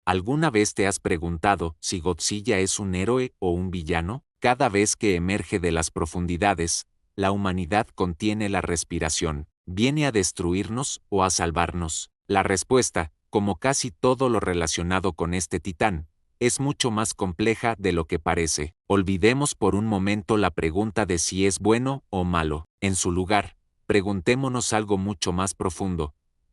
¿Alguna vez te has preguntado si Godzilla es un héroe o un villano? Cada vez que emerge de las profundidades, la humanidad contiene la respiración. ¿Viene a destruirnos o a salvarnos? La respuesta, como casi todo lo relacionado con este titán, es mucho más compleja de lo que parece. Olvidemos por un momento la pregunta de si es bueno o malo. En su lugar, preguntémonos algo mucho más profundo.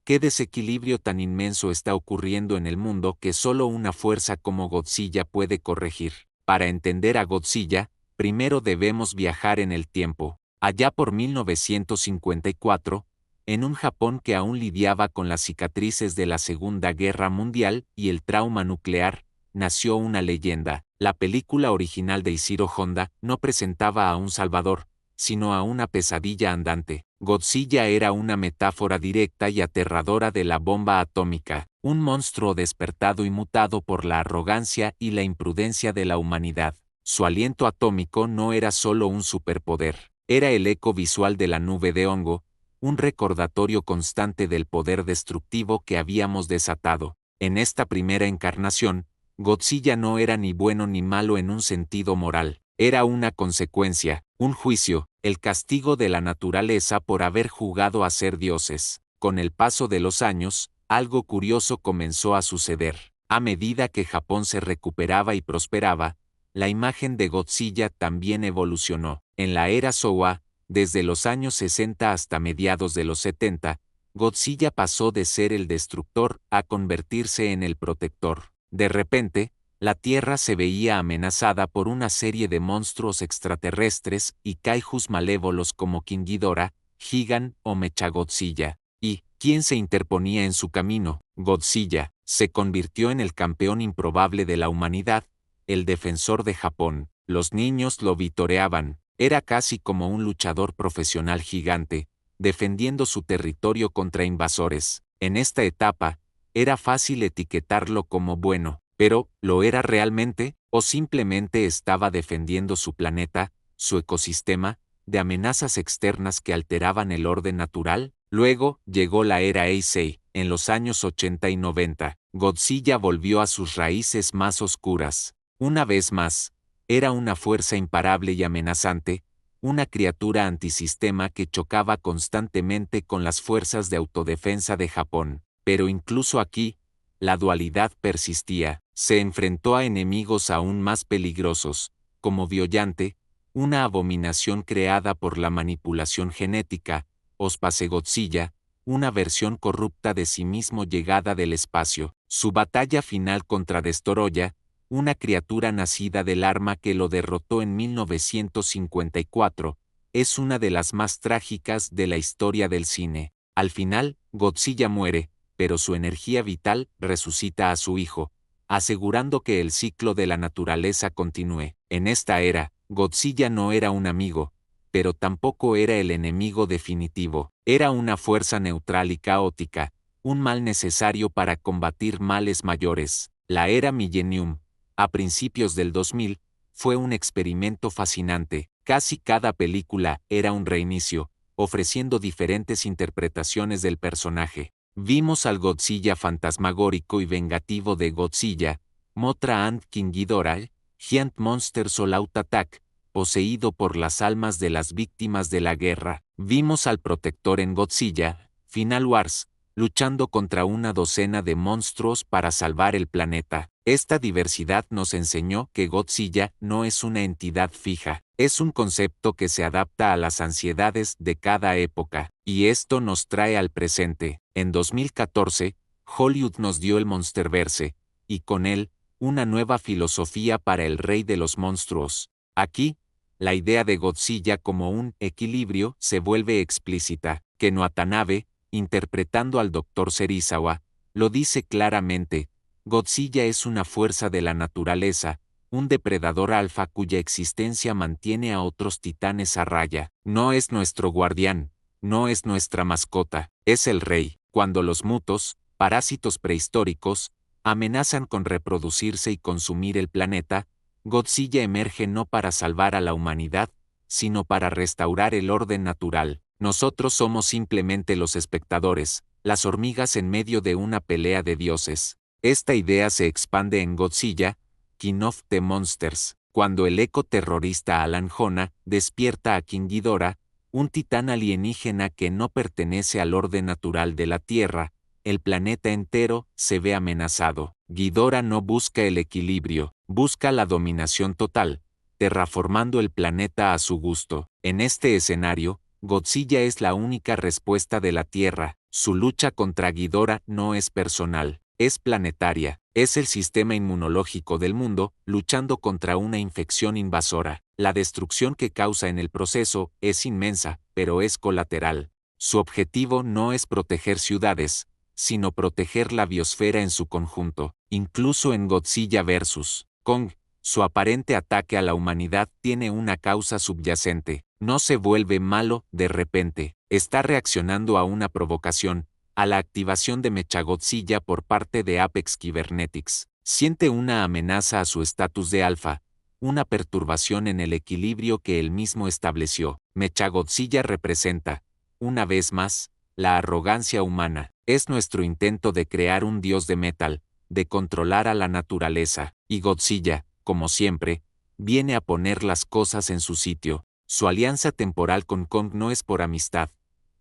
¿Qué desequilibrio tan inmenso está ocurriendo en el mundo que solo una fuerza como Godzilla puede corregir? Para entender a Godzilla, primero debemos viajar en el tiempo. Allá por 1954, en un Japón que aún lidiaba con las cicatrices de la Segunda Guerra Mundial y el trauma nuclear, nació una leyenda. La película original de Ishiro Honda no presentaba a un salvador, sino a una pesadilla andante. Godzilla era una metáfora directa y aterradora de la bomba atómica, un monstruo despertado y mutado por la arrogancia y la imprudencia de la humanidad. Su aliento atómico no era solo un superpoder, era el eco visual de la nube de hongo, un recordatorio constante del poder destructivo que habíamos desatado. En esta primera encarnación, Godzilla no era ni bueno ni malo en un sentido moral, era una consecuencia, un juicio, el castigo de la naturaleza por haber jugado a ser dioses. Con el paso de los años, algo curioso comenzó a suceder. A medida que Japón se recuperaba y prosperaba, la imagen de Godzilla también evolucionó. En la era Showa, desde los años 60 hasta mediados de los 70, Godzilla pasó de ser el destructor a convertirse en el protector. De repente, la Tierra se veía amenazada por una serie de monstruos extraterrestres y kaijus malévolos como King Ghidorah, Gigan o Mechagodzilla. ¿Y quién se interponía en su camino? Godzilla se convirtió en el campeón improbable de la humanidad, el defensor de Japón. Los niños lo vitoreaban, era casi como un luchador profesional gigante, defendiendo su territorio contra invasores. En esta etapa, era fácil etiquetarlo como bueno, pero ¿lo era realmente? ¿O simplemente estaba defendiendo su planeta, su ecosistema, de amenazas externas que alteraban el orden natural? Luego, llegó la era Heisei, en los años 80 y 90. Godzilla volvió a sus raíces más oscuras. Una vez más, era una fuerza imparable y amenazante, una criatura antisistema que chocaba constantemente con las fuerzas de autodefensa de Japón. Pero incluso aquí, la dualidad persistía. Se enfrentó a enemigos aún más peligrosos, como Biollante, una abominación creada por la manipulación genética, o Spacegodzilla, una versión corrupta de sí mismo llegada del espacio. Su batalla final contra Destoroyah, una criatura nacida del arma que lo derrotó en 1954, es una de las más trágicas de la historia del cine. Al final, Godzilla muere, pero su energía vital resucita a su hijo, asegurando que el ciclo de la naturaleza continúe. En esta era, Godzilla no era un amigo, pero tampoco era el enemigo definitivo. Era una fuerza neutral y caótica, un mal necesario para combatir males mayores. La era Millennium, a principios del 2000, fue un experimento fascinante. Casi cada película era un reinicio, ofreciendo diferentes interpretaciones del personaje. Vimos al Godzilla fantasmagórico y vengativo de Godzilla, Mothra and King Ghidorah, Giant Monster All Out Attack, poseído por las almas de las víctimas de la guerra. Vimos al protector en Godzilla, Final Wars, luchando contra una docena de monstruos para salvar el planeta. Esta diversidad nos enseñó que Godzilla no es una entidad fija, es un concepto que se adapta a las ansiedades de cada época, y esto nos trae al presente. En 2014, Hollywood nos dio el Monsterverse, y con él, una nueva filosofía para el rey de los monstruos. Aquí, la idea de Godzilla como un equilibrio se vuelve explícita. Ken Watanabe, interpretando al Dr. Serizawa, lo dice claramente: Godzilla es una fuerza de la naturaleza, un depredador alfa cuya existencia mantiene a otros titanes a raya. No es nuestro guardián, no es nuestra mascota, es el rey. Cuando los mutos, parásitos prehistóricos, amenazan con reproducirse y consumir el planeta, Godzilla emerge no para salvar a la humanidad, sino para restaurar el orden natural. Nosotros somos simplemente los espectadores, las hormigas en medio de una pelea de dioses. Esta idea se expande en Godzilla, King of the Monsters, cuando el ecoterrorista Alan Jona despierta a King Ghidorah, un titán alienígena que no pertenece al orden natural de la Tierra. El planeta entero se ve amenazado. Ghidorah no busca el equilibrio, busca la dominación total, terraformando el planeta a su gusto. En este escenario, Godzilla es la única respuesta de la Tierra. Su lucha contra Ghidorah no es personal, es planetaria. Es el sistema inmunológico del mundo luchando contra una infección invasora. La destrucción que causa en el proceso es inmensa, pero es colateral. Su objetivo no es proteger ciudades, sino proteger la biosfera en su conjunto. Incluso en Godzilla vs. Kong, su aparente ataque a la humanidad tiene una causa subyacente. No se vuelve malo de repente. Está reaccionando a una provocación, a la activación de Mechagodzilla por parte de Apex Cybernetics. Siente una amenaza a su estatus de alfa, una perturbación en el equilibrio que él mismo estableció. Mechagodzilla representa, una vez más, la arrogancia humana. Es nuestro intento de crear un dios de metal, de controlar a la naturaleza. Y Godzilla, como siempre, viene a poner las cosas en su sitio. Su alianza temporal con Kong no es por amistad,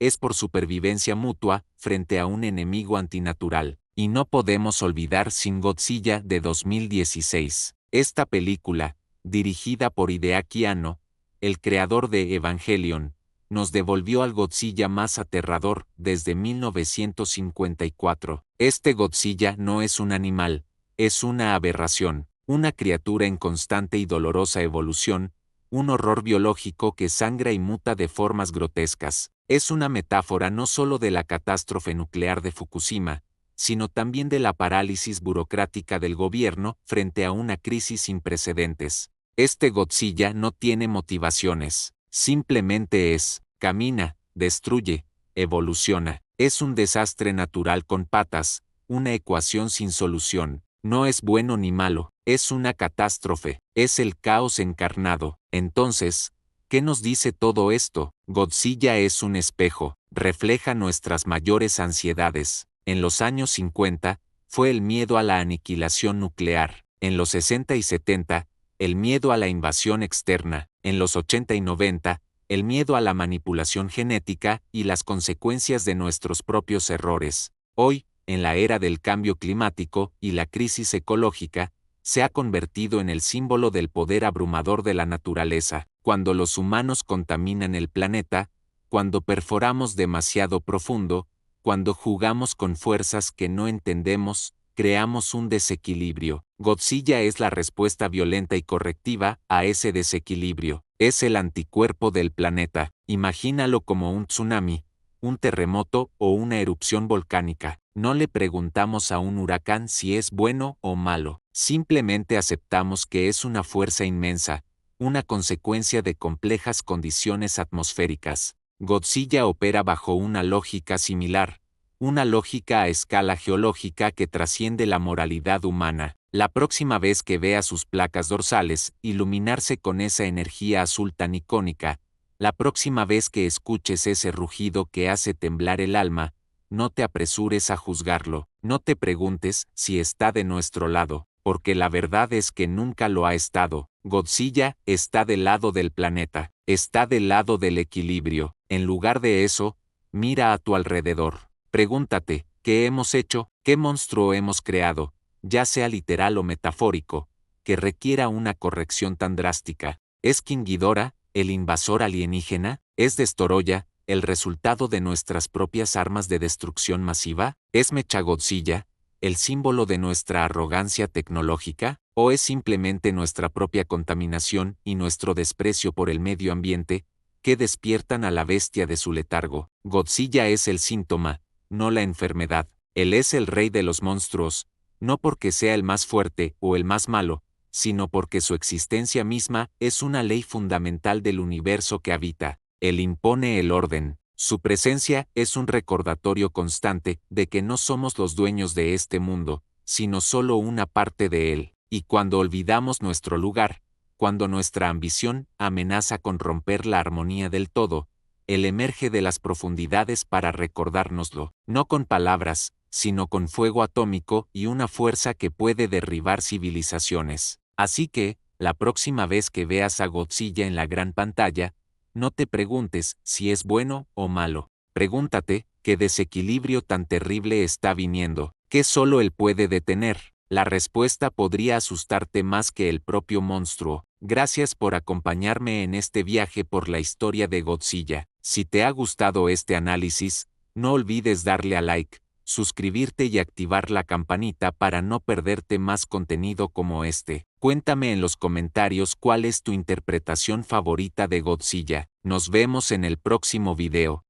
es por supervivencia mutua frente a un enemigo antinatural. Y no podemos olvidar Shin Godzilla de 2016. Esta película, dirigida por Hideaki Anno, el creador de Evangelion, nos devolvió al Godzilla más aterrador desde 1954. Este Godzilla no es un animal, es una aberración, una criatura en constante y dolorosa evolución, un horror biológico que sangra y muta de formas grotescas. Es una metáfora no solo de la catástrofe nuclear de Fukushima, sino también de la parálisis burocrática del gobierno frente a una crisis sin precedentes. Este Godzilla no tiene motivaciones, simplemente es, camina, destruye, evoluciona. Es un desastre natural con patas, una ecuación sin solución. No es bueno ni malo, es una catástrofe, es el caos encarnado. Entonces, ¿qué nos dice todo esto? Godzilla es un espejo, refleja nuestras mayores ansiedades. En los años 50, fue el miedo a la aniquilación nuclear. En los 60 y 70, el miedo a la invasión externa. En los 80 y 90, el miedo a la manipulación genética y las consecuencias de nuestros propios errores. Hoy, en la era del cambio climático y la crisis ecológica, se ha convertido en el símbolo del poder abrumador de la naturaleza. Cuando los humanos contaminan el planeta, cuando perforamos demasiado profundo, cuando jugamos con fuerzas que no entendemos, creamos un desequilibrio. Godzilla es la respuesta violenta y correctiva a ese desequilibrio. Es el anticuerpo del planeta. Imagínalo como un tsunami, un terremoto o una erupción volcánica. No le preguntamos a un huracán si es bueno o malo. Simplemente aceptamos que es una fuerza inmensa, una consecuencia de complejas condiciones atmosféricas. Godzilla opera bajo una lógica similar, una lógica a escala geológica que trasciende la moralidad humana. La próxima vez que vea sus placas dorsales iluminarse con esa energía azul tan icónica, la próxima vez que escuches ese rugido que hace temblar el alma, no te apresures a juzgarlo, no te preguntes si está de nuestro lado, porque la verdad es que nunca lo ha estado. Godzilla está del lado del planeta, está del lado del equilibrio. En lugar de eso, mira a tu alrededor. Pregúntate, ¿qué hemos hecho? ¿Qué monstruo hemos creado? Ya sea literal o metafórico, que requiera una corrección tan drástica. ¿Es King Ghidorah, el invasor alienígena? ¿Es Destoroyah, el resultado de nuestras propias armas de destrucción masiva? ¿Es Mechagodzilla, el símbolo de nuestra arrogancia tecnológica? ¿O es simplemente nuestra propia contaminación y nuestro desprecio por el medio ambiente, que despiertan a la bestia de su letargo? Godzilla es el síntoma, no la enfermedad. Él es el rey de los monstruos, no porque sea el más fuerte o el más malo, sino porque su existencia misma es una ley fundamental del universo que habita. Él impone el orden. Su presencia es un recordatorio constante de que no somos los dueños de este mundo, sino solo una parte de él. Y cuando olvidamos nuestro lugar, cuando nuestra ambición amenaza con romper la armonía del todo, Él emerge de las profundidades para recordárnoslo, no con palabras, sino con fuego atómico y una fuerza que puede derribar civilizaciones. Así que, la próxima vez que veas a Godzilla en la gran pantalla, no te preguntes si es bueno o malo. Pregúntate, ¿qué desequilibrio tan terrible está viniendo? ¿Qué solo él puede detener? La respuesta podría asustarte más que el propio monstruo. Gracias por acompañarme en este viaje por la historia de Godzilla. Si te ha gustado este análisis, no olvides darle a like, suscribirte y activar la campanita para no perderte más contenido como este. Cuéntame en los comentarios cuál es tu interpretación favorita de Godzilla. Nos vemos en el próximo video.